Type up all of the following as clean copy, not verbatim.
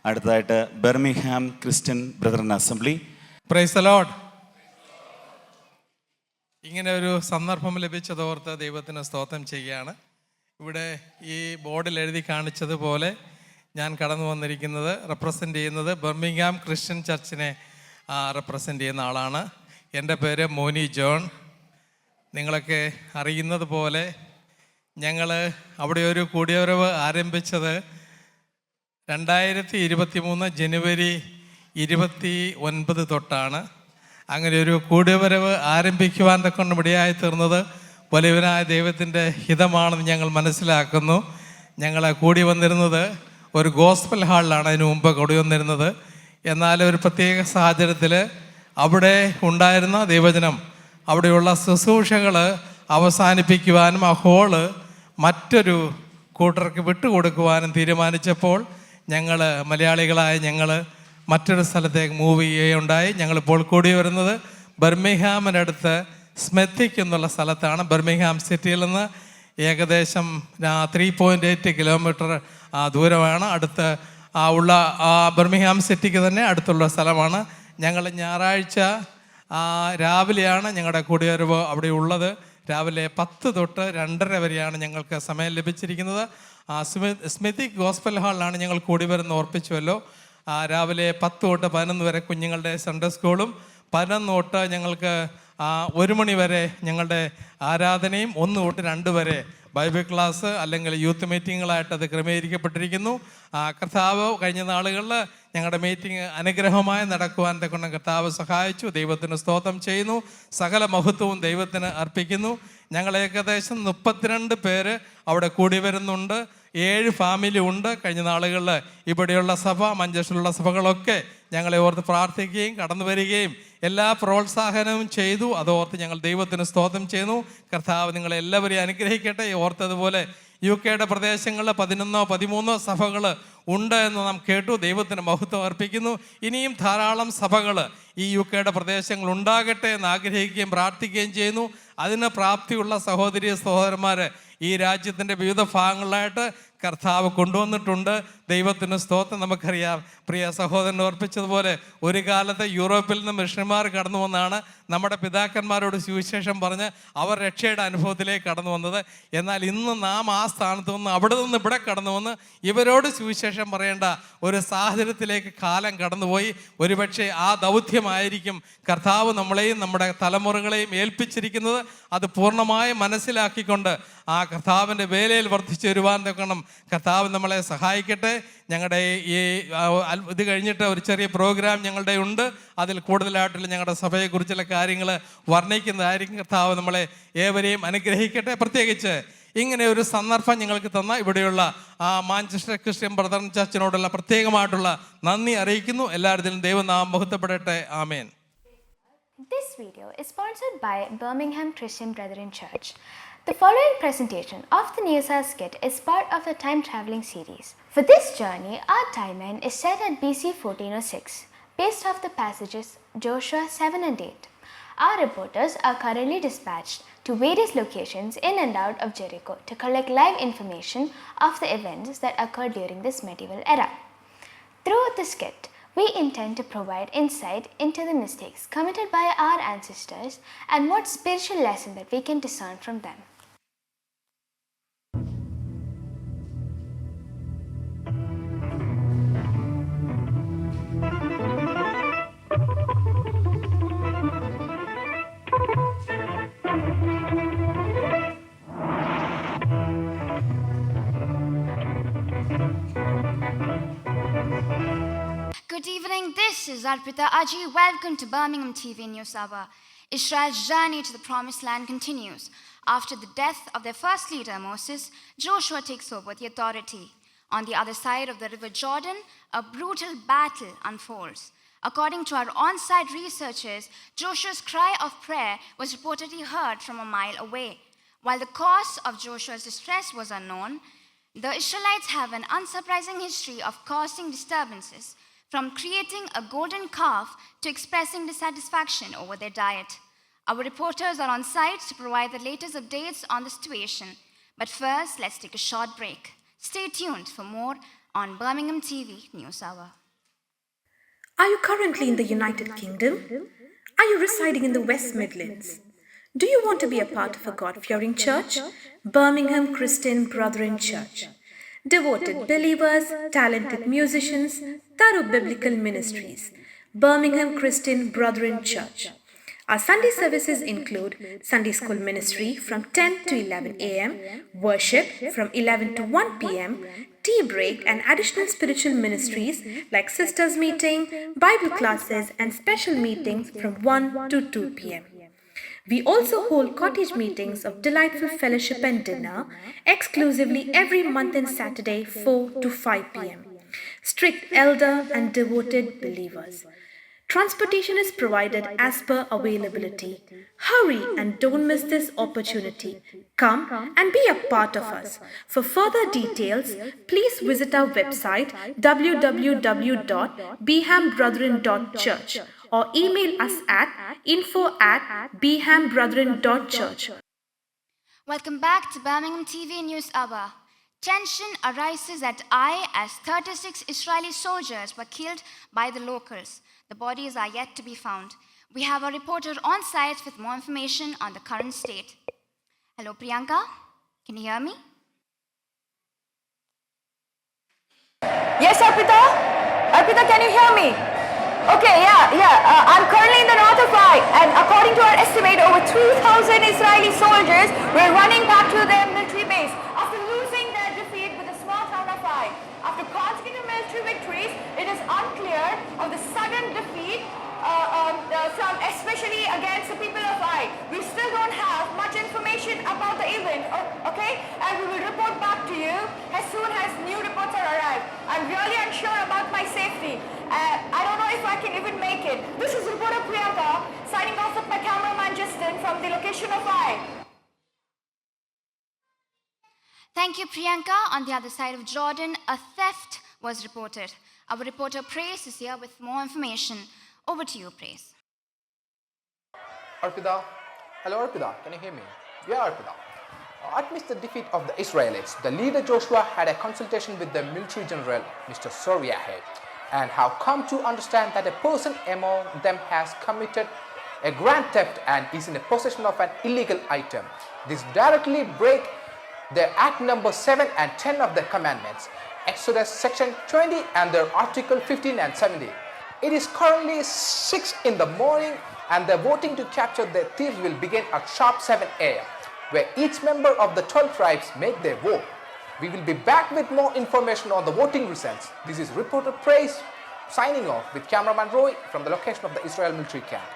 അടുത്തതായിട്ട് Birmingham Christian brethren assembly. Praise the Lord. ഇങ്ങനെ ഒരു സന്ദർഭം ലഭിച്ചതോർത്ത് ദൈവത്തിന് സ്തോത്രം ചെയ്യുകയാണ്. ഇവിടെ ഈ ബോർഡിൽ എഴുതി കാണിച്ചതുപോലെ ഞാൻ കടന്നു വന്നിരിക്കുന്നത് റെപ്രസെൻ്റ് ചെയ്യുന്നത് ബർമിംഗ്ഹാം ക്രിസ്ത്യൻ ചർച്ചിനെ റെപ്രസെൻ്റ് ചെയ്യുന്ന ആളാണ്. എൻ്റെ പേര് മോനി ജോൺ. നിങ്ങളൊക്കെ അറിയുന്നത് പോലെ ഞങ്ങൾ അവിടെ ഒരു കൂടിയവരവ് ആരംഭിച്ചത് 2023 ജനുവരി 29 തൊട്ടാണ്. അങ്ങനെ ഒരു കൂടിയവരവ് ആരംഭിക്കുവാൻ തക്കൊണ്ട് ഇടയായി തീർന്നത് വലിയവനായ ദൈവത്തിൻ്റെ ഹിതമാണെന്ന് ഞങ്ങൾ മനസ്സിലാക്കുന്നു. ഞങ്ങൾ കൂടി വന്നിരുന്നത് ഒരു ഗോസ്പൽ ഹാളിലാണ് അതിനു മുമ്പ് കൂടി വന്നിരുന്നത്. എന്നാൽ ഒരു പ്രത്യേക സാഹചര്യത്തിൽ അവിടെ ഉണ്ടായിരുന്ന ദൈവജനം അവിടെയുള്ള ശുശ്രൂഷകൾ അവസാനിപ്പിക്കുവാനും ആ ഹോള് മറ്റൊരു കൂട്ടർക്ക് വിട്ടുകൊടുക്കുവാനും തീരുമാനിച്ചപ്പോൾ ഞങ്ങൾ മലയാളികളായ ഞങ്ങൾ മറ്റൊരു സ്ഥലത്തേക്ക് മൂവ് ചെയ്യുകയുണ്ടായി. ഞങ്ങളിപ്പോൾ കൂടി വരുന്നത് ബർമിംഗ്ഹാമിനടുത്ത് സ്മെത്തിക് എന്നുള്ള സ്ഥലത്താണ്. ബർമിംഗ്ഹാം സിറ്റിയിൽ നിന്ന് ഏകദേശം 3.8 കിലോമീറ്റർ ദൂരമാണ് അടുത്ത് ഉള്ള ബർമിംഗ്ഹാം സിറ്റിക്ക് തന്നെ അടുത്തുള്ള സ്ഥലമാണ്. ഞങ്ങൾ ഞായറാഴ്ച രാവിലെയാണ് ഞങ്ങളുടെ കൂടിവരവ് അവിടെ ഉള്ളത്. രാവിലെ 10 തൊട്ട് 2:30 വരെയാണ് ഞങ്ങൾക്ക് സമയം ലഭിച്ചിരിക്കുന്നത്. സ്മിതിക് ഗോസ്പൽ ഹാളിലാണ് ഞങ്ങൾ കൂടി വരുന്ന ഓർപ്പിച്ചുവല്ലോ. രാവിലെ 10 തൊട്ട് 11 വരെ കുഞ്ഞുങ്ങളുടെ സൺഡേ സ്കൂളും 11 തൊട്ട് ഞങ്ങൾക്ക് 1 മണി വരെ ഞങ്ങളുടെ ആരാധനയും 1 തൊട്ട് 2 വരെ ബൈബിൾ ക്ലാസ് അല്ലെങ്കിൽ യൂത്ത് മീറ്റിങ്ങുകളായിട്ട് അത് ക്രമീകരിക്കപ്പെട്ടിരിക്കുന്നു. കർത്താവ് കഴിഞ്ഞ നാളുകളിൽ ഞങ്ങളുടെ മീറ്റിംഗ് അനുഗ്രഹമായി നടക്കുവാൻ കൊണ്ട് കർത്താവ് സഹായിച്ചു. ദൈവത്തിന് സ്തോത്രം ചെയ്യുന്നു. സകല മഹത്വവും ദൈവത്തിന് അർപ്പിക്കുന്നു. ഞങ്ങൾ ഏകദേശം 32 പേര് അവിടെ കൂടി വരുന്നുണ്ട്. 7 ഫാമിലി ഉണ്ട്. കഴിഞ്ഞ നാളുകളിൽ ഇവിടെയുള്ള സഭ, മഞ്ചേശ്വരമുള്ള സഭകളൊക്കെ ഞങ്ങളെ ഓർത്ത് പ്രാർത്ഥിക്കുകയും കടന്നു വരികയും എല്ലാ പ്രോത്സാഹനവും ചെയ്തു. അതോർത്ത് ഞങ്ങൾ ദൈവത്തിന് സ്തോത്രം ചെയ്യുന്നു. കർത്താവ് നിങ്ങളെല്ലാവരെയും അനുഗ്രഹിക്കട്ടെ. ഓർത്തതുപോലെ UK പ്രദേശങ്ങളിൽ 11-13 സഭകൾ ഉണ്ട് എന്ന് നാം കേട്ടു. ദൈവത്തിന് മഹത്വം അർപ്പിക്കുന്നു. ഇനിയും ധാരാളം സഭകൾ ഈ UK പ്രദേശങ്ങൾ ഉണ്ടാകട്ടെ എന്ന് ആഗ്രഹിക്കുകയും പ്രാർത്ഥിക്കുകയും ചെയ്യുന്നു. അതിന് പ്രാപ്തിയുള്ള സഹോദരി സഹോദരന്മാർ ഈ രാജ്യത്തിൻ്റെ വിവിധ ഭാഗങ്ങളിലായിട്ട് കർത്താവ് കൊണ്ടുവന്നിട്ടുണ്ട്. ദൈവത്തിന് സ്തോത്രം. നമുക്കറിയാം, പ്രിയ സഹോദരൻ ഓർപ്പിച്ചതുപോലെ ഒരു കാലത്ത് യൂറോപ്പിൽ നിന്ന് മിഷണറിമാർ കടന്നു വന്നാണ് നമ്മുടെ പിതാക്കന്മാരോട് സുവിശേഷം പറഞ്ഞ് അവർ രക്ഷയുടെ അനുഭവത്തിലേക്ക് കടന്നു വന്നത്. എന്നാൽ ഇന്ന് നാം ആ സ്ഥാനത്ത് നിന്ന് അവിടെ നിന്ന് ഇവിടെ കടന്നു വന്ന് ഇവരോട് സുവിശേഷം പറയേണ്ട ഒരു സാഹചര്യത്തിലേക്ക് കാലം കടന്നുപോയി. ഒരുപക്ഷെ ആ ദൗത്യമായിരിക്കും കർത്താവ് നമ്മളെയും നമ്മുടെ തലമുറകളെയും ഏൽപ്പിച്ചിരിക്കുന്നത്. അത് പൂർണ്ണമായി മനസ്സിലാക്കിക്കൊണ്ട് ആ കർത്താവിൻ്റെ വേലയിൽ വർദ്ധിച്ചു വരുവാൻ തക്കണം കർത്താവ് നമ്മളെ സഹായിക്കട്ടെ. ഞങ്ങളുടെ ഈ ഇത് കഴിഞ്ഞിട്ട് ഒരു ചെറിയ പ്രോഗ്രാം ഞങ്ങളുടെ ഉണ്ട്. അതിൽ കൂടുതലായിട്ടുള്ള ഞങ്ങളുടെ സഭയെക്കുറിച്ചുള്ള കാര്യങ്ങൾ വർണ്ണിക്കുന്നതായിരിക്കും. കർത്താവ് നമ്മളെ ഏവരെയും അനുഗ്രഹിക്കട്ടെ. പ്രത്യേകിച്ച് ഇങ്ങനെ ഒരു സന്ദർഭം ഞങ്ങൾക്ക് തന്ന ഇവിടെയുള്ള മാഞ്ചസ്റ്റർ ക്രിസ്ത്യൻ ബ്രദറൻ ചർച്ചിനോടുള്ള പ്രത്യേകമായിട്ടുള്ള നന്ദി അറിയിക്കുന്നു. എല്ലാവരിലും ദൈവനാമം മഹത്വപ്പെടട്ടെ. ആമേൻ. This video is sponsored by Birmingham Christian Brethren Church. The following presentation of the Niyasa skit is part of a time-traveling series. For this journey, our timeline is set at BC 1406, based off the passages Joshua 7 and 8. Our reporters are currently dispatched to various locations in and out of Jericho to collect live information of the events that occurred during this medieval era. Throughout the skit, we intend to provide insight into the mistakes committed by our ancestors and what spiritual lesson that we can discern from them. Good evening, this is Arpita Aji. Welcome to Birmingham TV News Hour. Israel's journey to the promised land continues. After the death of their first leader, Moses, Joshua takes over the authority. On the other side of the river Jordan, a brutal battle unfolds. According to our on-site researchers, Joshua's cry of prayer was reportedly heard from a mile away. While the cause of Joshua's distress was unknown, the Israelites have an unsurprising history of causing disturbances, from creating a golden calf to expressing dissatisfaction over their diet. Our reporters are on site to provide the latest updates on the situation. But first, let's take a short break. Stay tuned for more on Birmingham TV News Hour. Are you currently in the United Kingdom? Are you residing in the West Midlands? Do you want to be a part of a God-fearing church? Birmingham Christian Brethren Church. Devoted believers, talented musicians, thorough biblical ministries. Birmingham Christian Brethren Church. Our Sunday services include Sunday school ministry from 10 to 11 a.m., worship from 11 to 1 p.m., tea break and additional spiritual ministries like sisters meeting, Bible classes and special meetings from 1 to 2 p.m. We also hold cottage meetings of delightful fellowship and dinner exclusively every month and Saturday 4 to 5 p.m. Strict elder and devoted believers. Transportation is provided as per availability. Hurry and don't miss this opportunity. Come and be a part of us. For further details, please visit our website www.behambrethren.church or email us at info@behambrethren.church. Welcome back to Birmingham TV News Hour. Tension arises at Ai as 36 Israeli soldiers were killed by the locals. The bodies are yet to be found. We have a reporter on site with more information on the current state. Hello, Priyanka. Can you hear me? Yes, Arpita? Arpita, can you hear me? Okay, yeah. I'm currently in the north of Ai, and according to our estimate, over 3,000 Israeli soldiers were running back to their military base after losing their defeat with the small town of Ai. After consecutive military victories, it is unclear of the sudden defeat from especially against the people of Ai. We still don't have much information about the event, okay? And we will report back to you as soon as new reports are arrived. I'm really unsure about my safety. I don't know if I can even make it. This is reporter Priyanka signing off with my cameraman Justin from the location of Ai. Thank you, Priyanka. On the other side of Jordan, a theft was reported. Our reporter Praise is here with more information. Over to you, Praise. Arpita. Hello, Arpita. Can you hear me? Yeah, Arpita. Amidst the defeat of the Israelites, the leader Joshua had a consultation with the military general, Mr. Soriahe, and have come to understand that a person among them has committed a grand theft and is in the possession of an illegal item. This directly breaks the Act number 7 and 10 of the commandments, Exodus section 20 and their article 15 and 17. It is currently 6 in the morning and the voting to capture the thieves will begin at sharp 7 a.m. where each member of the 12 tribes make their vote. We will be back with more information on the voting results. This is reporter Praise signing off with cameraman Roy from the location of the Israel military camp.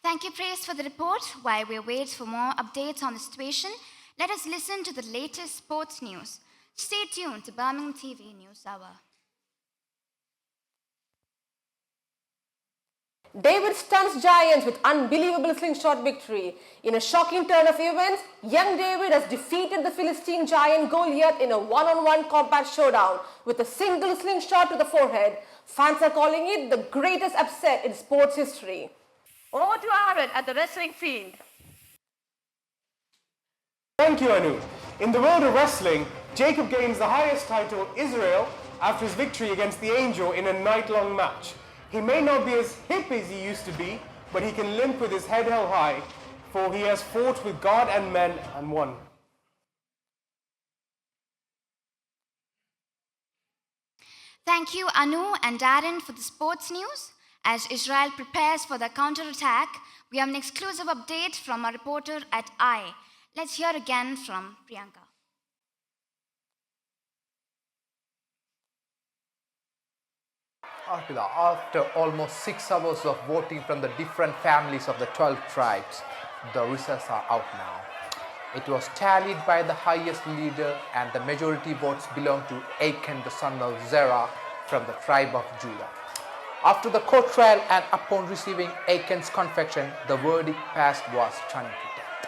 Thank you, Praise, for the report. While we wait for more updates on the situation, let us listen to the latest sports news. Stay tuned to Birmingham TV News Hour. David stuns Giants with unbelievable slingshot victory. In a shocking turn of events, young David has defeated the Philistine giant Goliath in a one-on-one combat showdown with a single slingshot to the forehead. Fans are calling it the greatest upset in sports history. Over to Aaron at the wrestling field. Thank you, Anu. In the world of wrestling, Jacob gains the highest title, Israel, after his victory against the Angel in a night-long match. He may not be as hip as he used to be, but he can limp with his head held high, for he has fought with God and men and won. Thank you, Anu and Darren, for the sports news. As Israel prepares for the counterattack, we have an exclusive update from our reporter at Ai. Let's hear again from Priyanka. Arpita, after almost 6 hours of voting from the different families of the 12 tribes, the results are out now. It was tallied by the highest leader and the majority votes belong to Achan, the son of Zerah, from the tribe of Judah. After the court trial and upon receiving Achan's confession, the verdict passed was stoned to death.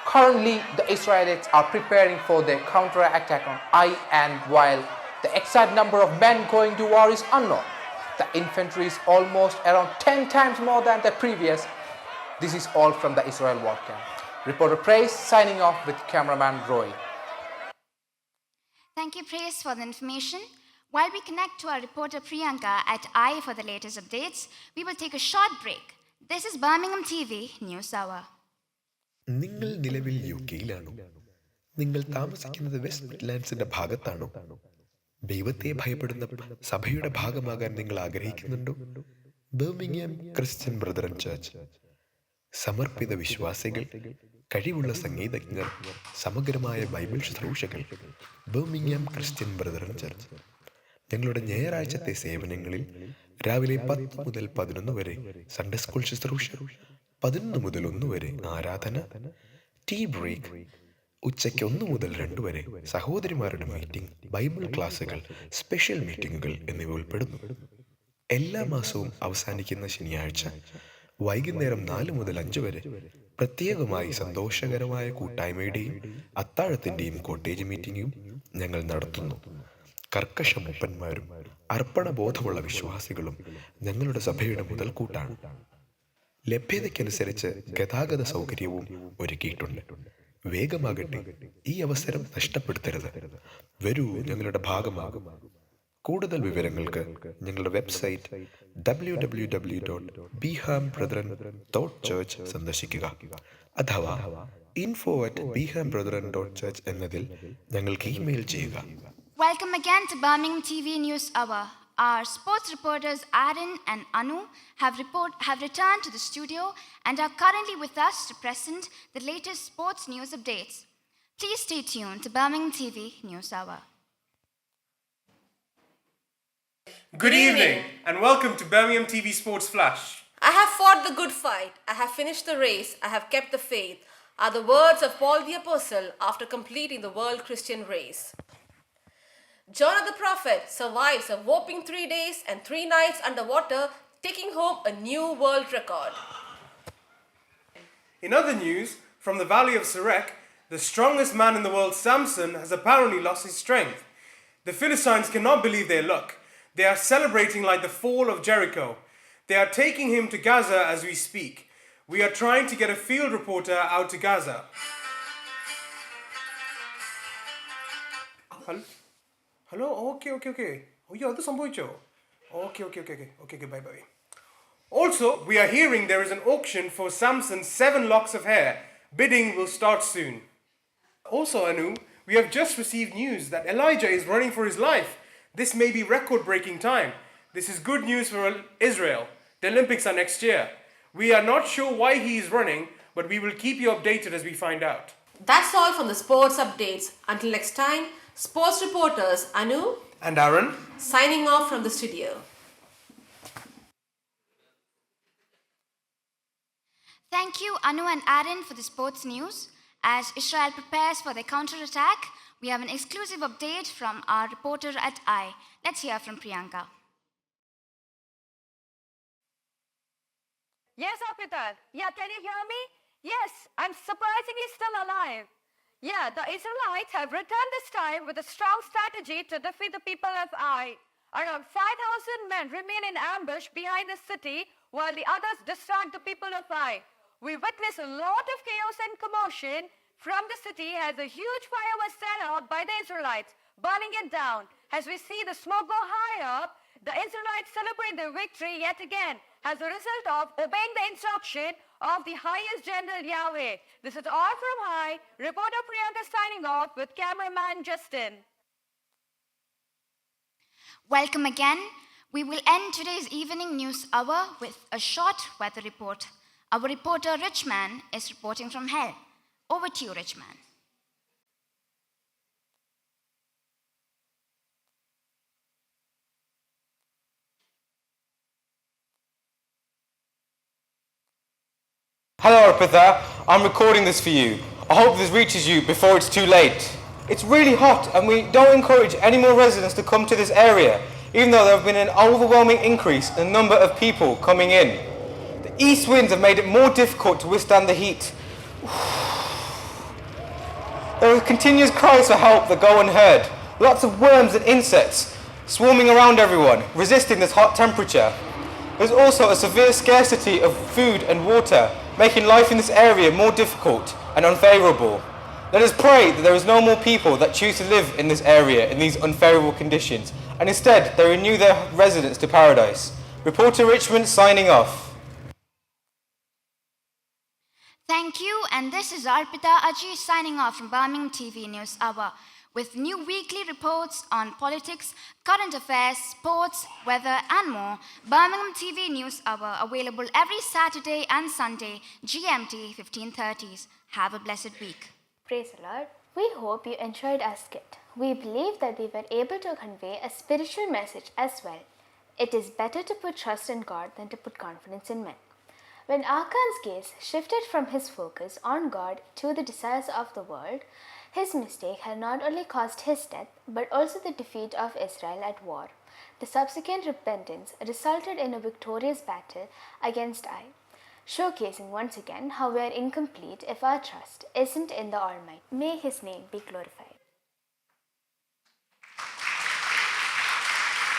Currently, the Israelites are preparing for their counter-attack on Ai, and while the exact number of men going to war is unknown, the infantry is almost around 10 times more than the previous. This is all from the Israel war camp. Reporter Praise signing off with cameraman Roy. Thank you, Praise, for the information. While we connect to our reporter Priyanka at I for the latest updates, we will take a short break. This is Birmingham TV News Hour. നിങ്ങൾ നിലവിൽ യുകെയിലാണോ? നിങ്ങൾ താമസിക്കുന്നത് west മിഡ്ലാൻഡ്സിന്റെ ഭാഗത്താണോ? ദൈവത്തെ ഭയപ്പെടുന്ന സഭയുടെ ഭാഗമാകാൻ നിങ്ങൾ ആഗ്രഹിക്കുന്നുണ്ടോ? ബർമിംഗ്ഹാം ക്രിസ്ത്യൻ ബ്രദറൻ ചർച്ച് സമർപ്പിത വിശ്വാസികൾ, കഴിവുള്ള സംഗീതജ്ഞർ, സമഗ്രമായ ബൈബിൾ ശുശ്രൂഷകൾ. ബർമിംഗ്ഹാം ക്രിസ്ത്യൻ ബ്രദറൻ ചർച്ച് ഞങ്ങളുടെ ഞായറാഴ്ചത്തെ സേവനങ്ങളിൽ രാവിലെ 10 മുതൽ 11 വരെ സൺഡേ സ്കൂൾ ശുശ്രൂഷ, 11 മുതൽ 1 വരെ ആരാധന, ടീ ബ്രേക്ക്, ഉച്ചയ്ക്ക് 1 മുതൽ 2 വരെ സഹോദരിമാരുടെ മീറ്റിംഗ്, ബൈബിൾ ക്ലാസുകൾ, സ്പെഷ്യൽ മീറ്റിംഗുകൾ എന്നിവ ഉൾപ്പെടുന്നു. എല്ലാ മാസവും അവസാനിക്കുന്ന ശനിയാഴ്ച വൈകുന്നേരം 4 മുതൽ 5 വരെ പ്രത്യേകമായി സന്തോഷകരമായ കൂട്ടായ്മയുടെയും അത്താഴത്തിൻ്റെയും കോട്ടേജ് മീറ്റിംഗും ഞങ്ങൾ നടത്തുന്നു. കർക്കശ മൂപ്പന്മാരും അർപ്പണബോധമുള്ള വിശ്വാസികളും ഞങ്ങളുടെ സഭയുടെ മുതൽക്കൂട്ടാണ്. ലഭ്യതയ്ക്കനുസരിച്ച് ഗതാഗത സൗകര്യവും ഒരുക്കിയിട്ടുണ്ട്. വേഗമാകട്ടെ, ഈ അവസരം നഷ്ടപ്പെടുത്തരുത്. വരൂ, ഞങ്ങളുടെ ഭാഗമാകും. കൂടുതൽ വിവരങ്ങൾക്ക് ഞങ്ങളുടെ വെബ്സൈറ്റ് www.bhamBrethren.church സന്ദർശിക്കുക, അഥവാ info@bhambrethren.church എന്നതിൽ ഞങ്ങൾക്ക് ഇമെയിൽ ചെയ്യുക. Welcome again to Birmingham TV News Hour. Our sports reporters Aaron and Anu have returned to the studio and are currently with us to present the latest sports news updates. Please stay tuned to Birmingham TV News Hour. Good evening and welcome to Birmingham TV Sports Flash. I have fought the good fight. I have finished the race. I have kept the faith, are the words of Paul the Apostle after completing the World Christian Race. Jonah the prophet survives a whopping 3 days and 3 nights underwater, taking home a new world record. In other news, from the Valley of Sorek, the strongest man in the world, Samson, has apparently lost his strength. The Philistines cannot believe their luck. They are celebrating like the fall of Jericho. They are taking him to Gaza as we speak. We are trying to get a field reporter out to Gaza. Hello? Okay. Oh, yeah, that's samboicho. Okay, bye. Also, we are hearing there is an auction for Samson's 7 locks of hair. Bidding will start soon. Also, Anu, we have just received news that Elijah is running for his life. This may be record-breaking time. This is good news for Israel. The Olympics are next year. We are not sure why he is running, but we will keep you updated as we find out. That's all from the sports updates. Until next time, sports reporters Anu And Aaron, signing off from the studio. Thank you, Anu and Aaron, for the sports news. As Israel prepares for their counterattack, we have an exclusive update from our reporter at I. Let's hear from Priyanka. Yes, Arpita. Yeah, can you hear me? Yes, I'm surprisingly still alive. Yeah, the Israelites have returned this time with a strong strategy to defeat the people of Ai. Around 5,000 men remain in ambush behind the city while the others distract the people of Ai. We witness a lot of chaos and commotion from the city as a huge fire was set out by the Israelites, burning it down. As we see the smoke go high up, the Israelites celebrate their victory yet again as a result of obeying the instruction of the highest general Yahweh. This is all from High. Reporter Priyanka signing off with cameraman Justin. Welcome again. We will end today's evening news hour with a short weather report. Our reporter Richman is reporting from hell. Over to you, Richman. Hello Arpitha, I'm recording this for you. I hope this reaches you before it's too late. It's really hot and we don't encourage any more residents to come to this area, even though there have been an overwhelming increase in the number of people coming in. The east winds have made it more difficult to withstand the heat. There are continuous cries for help that go unheard. Lots of worms and insects swarming around everyone, resisting this hot temperature. There's also a severe scarcity of food and water, making life in this area more difficult and unfavourable. Let us pray that there is no more people that choose to live in this area in these unfavourable conditions, and instead they renew their residence to paradise. Reporter Richmond signing off. Thank you, and this is Arpita Aji signing off from Birmingham TV News Hour with new weekly reports on politics, current affairs, sports, weather, and more. Birmingham TV News Hour available every Saturday and Sunday, GMT 15:30s. Have a blessed week. Praise the Lord. We hope you enjoyed our skit. We believe that we were able to convey a spiritual message as well. It is better to put trust in God than to put confidence in men. When Achan's gaze shifted from his focus on God to the desires of the world, his mistake had not only caused his death, but also the defeat of Israel at war. The subsequent repentance resulted in a victorious battle against Ai, showcasing once again how we are incomplete if our trust isn't in the Almighty. May His name be glorified.